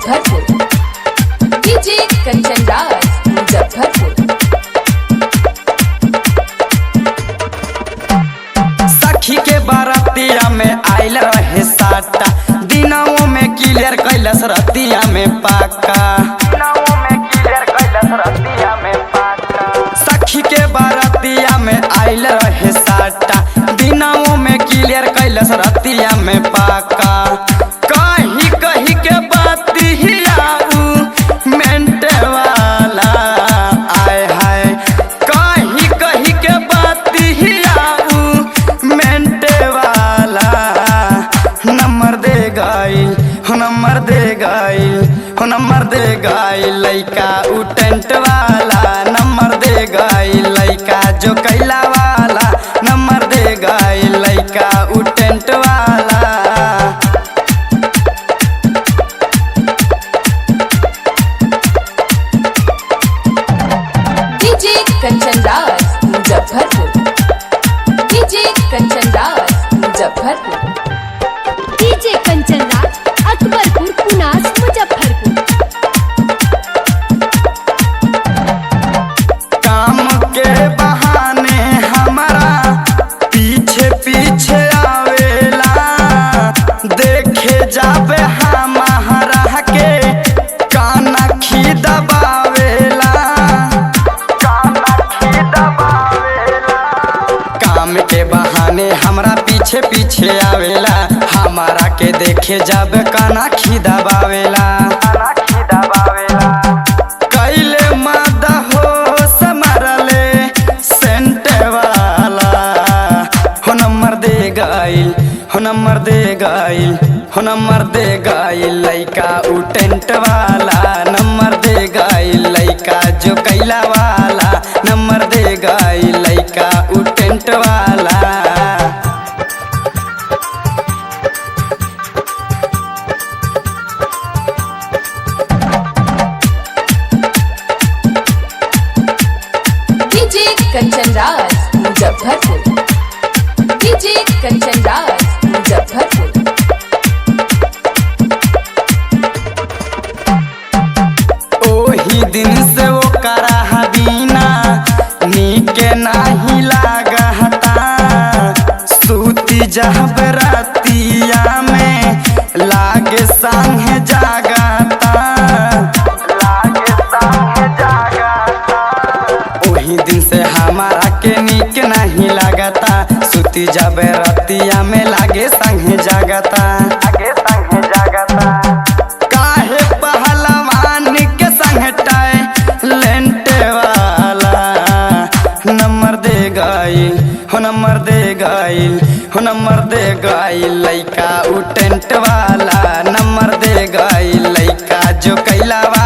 Muzaffarpur. DJ Kanchan Raj Muzaffarpur. सखी के बारातिया में आइल रहे साटा, दिनों में क्लियर कैलस रतिया में पाका। सखी के बारातिया में आइल रहे साटा, दिनों में क्लियर कैलस रतिया में पाका। कही कही के बात ही आऊ मेंटे वाला आए हाय, कही कही के बात ही आऊ मेंटे वाला। नंबर दे गाइल हो, नंबर दे गाइल हो, नंबर दे गाइल लइका उ टेंट वाला। नंबर दे गाइल लइका जो कैला वाला, नंबर दे गाइल लइका उ टेंट वाला। DJ Kanchan Raj Muzaffarpur. DJ Kanchan Raj Muzaffarpur. DJ Kanchan Raj Akbarpur Punas Muzaffarpur. काम के बहाने हमारा पीछे पीछे आवेला, देखे जाबे हमारा के काना खी दबावेला। काम के बहाने हमरा पीछे पीछे आवेला, हमारा के देखे जाबे काना खी दबावेला। कैले मादा हो समरले सेंटे वाला। हो नंबर दे गाइल हो, नंबर दे गाइल हो, नंबर दे गाइल लइका उ टेंट वाला। नंबर दे गाइल लइका जो कैला वाला, नंबर दे गाइल लइका उ टेंट वाला। डीजे कंचन राज मुजफ्फरपुर। डीजे कंचन राज मुजफ्फरपुर। ओही दिन से वो करा बिना नीके नाही लागता, सूती जब रातिया में लागे संगे जागता। ओही दिन से हमारा के नीक नहीं लागता, सूती जब रातिया में लागे संगे जागता। काहे पहलवान के संगटाए लेंटे वाला। नंबर दे गाइल हो, नंबर दे गाइल हो, नंबर दे गाइल लइका उ टेंट वाला। नंबर दे गाइल लइका जो कैला वाला।